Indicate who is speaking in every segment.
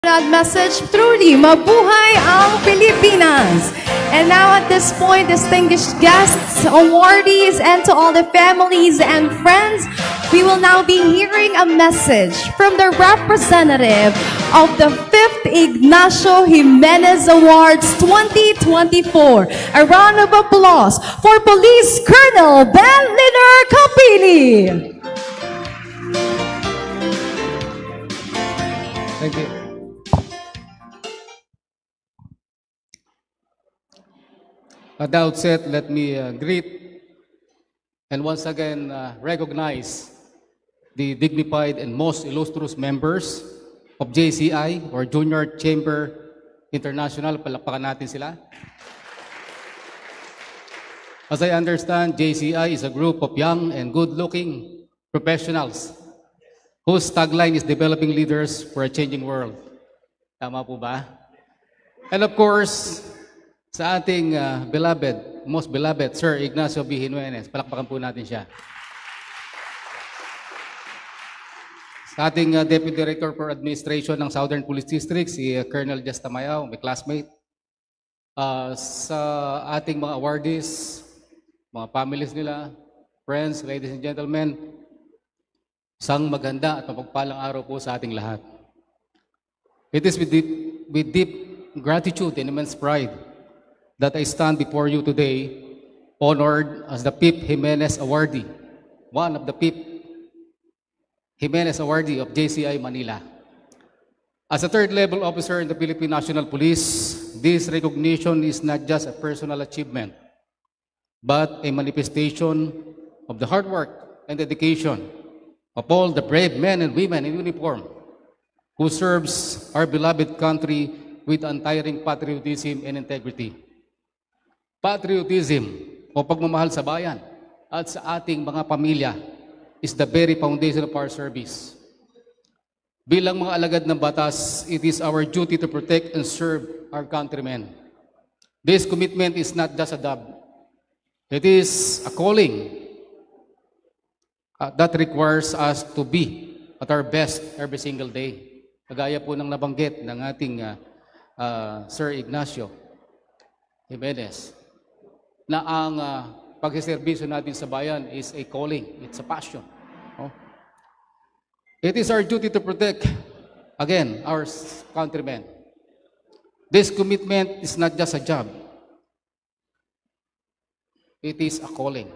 Speaker 1: Message, truly, mabuhay ang Pilipinas. And now at this point, distinguished guests, awardees, and to all the families and friends, we will now be hearing a message from the representative of the 5th Ignacio Jimenez Awards 2024. A round of applause for Police Colonel Ben Liner Capili.
Speaker 2: Thank you. At the outset, let me greet and once again recognize the dignified and most illustrious members of JCI or Junior Chamber International. Palakpakan natin sila. As I understand, JCI is a group of young and good-looking professionals whose tagline is developing leaders for a changing world. Tama po ba? And of course, sa ating most beloved, Sir Ignacio B. Jimenez. Palakpakan po natin siya. Sa ating Deputy Director for Administration ng Southern Police District, si Colonel Just Tamayaw, my classmate. Sa ating mga awardees, mga families nila, friends, ladies and gentlemen, isang maganda at mapagpalang araw po sa ating lahat. It is with deep gratitude and immense pride that I stand before you today, honored as the Pip Jimenez Awardee, one of the Pip Jimenez Awardee of JCI Manila. As a third-level officer in the Philippine National Police, this recognition is not just a personal achievement, but a manifestation of the hard work and dedication of all the brave men and women in uniform who serves our beloved country with untiring patriotism and integrity. Patriotism o pagmamahal sa bayan at sa ating mga pamilya is the very foundation of our service. Bilang mga alagad ng batas, it is our duty to protect and serve our countrymen. This commitment is not just a job. It is a calling that requires us to be at our best every single day. Kagaya po ng nabanggit ng ating Sir Ignacio Jimenez, na ang pagsiservisyo natin sa bayan is a calling, it's a passion. Oh. It is our duty to protect, again, our countrymen. This commitment is not just a job. It is a calling.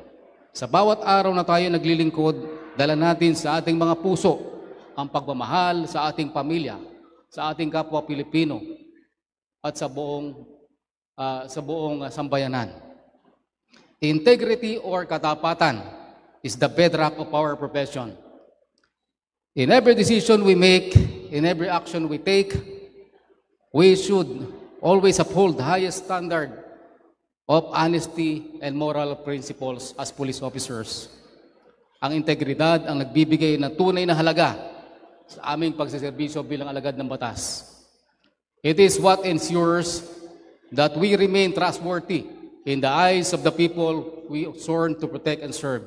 Speaker 2: Sa bawat araw na tayo naglilingkod, dala natin sa ating mga puso ang pagmamahal sa ating pamilya, sa ating kapwa Pilipino, at sa buong sambayanan. Integrity or katapatan is the bedrock of our profession. In every decision we make, in every action we take, we should always uphold the highest standard of honesty and moral principles as police officers. Ang integridad ang nagbibigay ng tunay na halaga sa aming pagsiservisyo bilang alagad ng batas. It is what ensures that we remain trustworthy in the eyes of the people we sworn to protect and serve.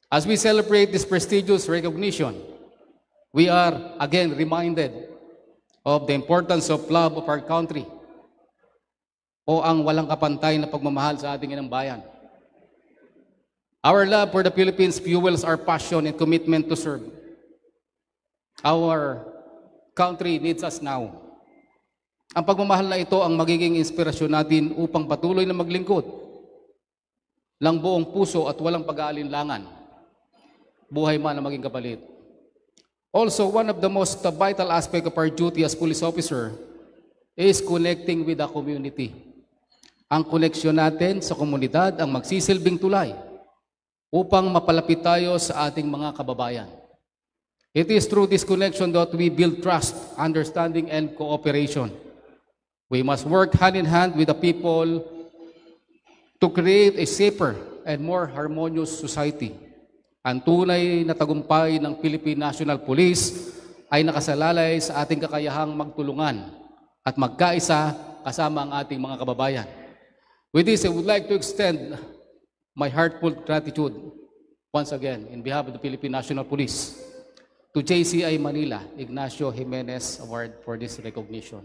Speaker 2: As we celebrate this prestigious recognition, we are again reminded of the importance of love of our country o ang walang kapantay na pagmamahal sa ating inang bayan. Our love for the Philippines fuels our passion and commitment to serve. Our country needs us now. Ang pagmamahal na ito ang magiging inspirasyon natin upang patuloy na maglingkod ng buong puso at walang pag-aalinlangan, buhay man ang maging kapalit. Also, one of the most vital aspects of our duty as police officer is connecting with the community. Ang koneksyon natin sa komunidad ang magsisilbing tulay upang mapalapit tayo sa ating mga kababayan. It is through this connection that we build trust, understanding, and cooperation. We must work hand in hand with the people to create a safer and more harmonious society. Ang tunay na tagumpay ng Philippine National Police ay nakasalalay sa ating kakayahang magtulungan at magkaisa kasama ang ating mga kababayan. With this, I would like to extend my heartfelt gratitude once again in behalf of the Philippine National Police to JCI Manila, Ignacio Jimenez Award for this recognition.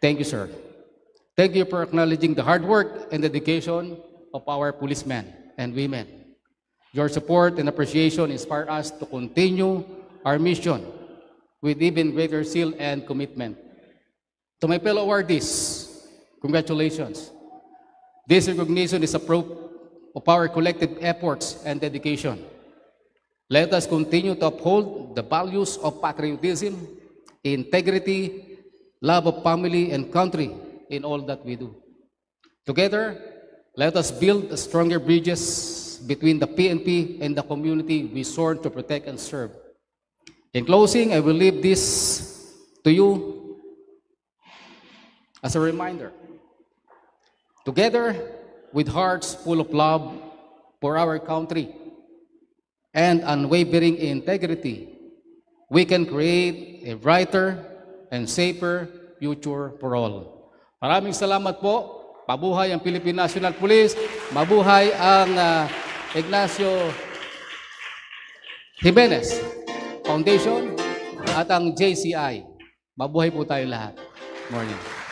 Speaker 2: Thank you, sir. Thank you for acknowledging the hard work and dedication of our policemen and women. Your support and appreciation inspire us to continue our mission with even greater zeal and commitment. To my fellow awardees, congratulations. This recognition is a proof of our collective efforts and dedication. Let us continue to uphold the values of patriotism, integrity, love of family and country in all that we do. Together, let us build stronger bridges between the PNP and the community we sworn to protect and serve. In closing, I will leave this to you as a reminder. Together, with hearts full of love for our country and unwavering integrity, we can create a brighter and safer future for all. Maraming salamat po. Mabuhay ang Philippine National Police. Mabuhay ang Ignacio Jimenez Foundation at ang JCI. Mabuhay po tayo lahat. Morning.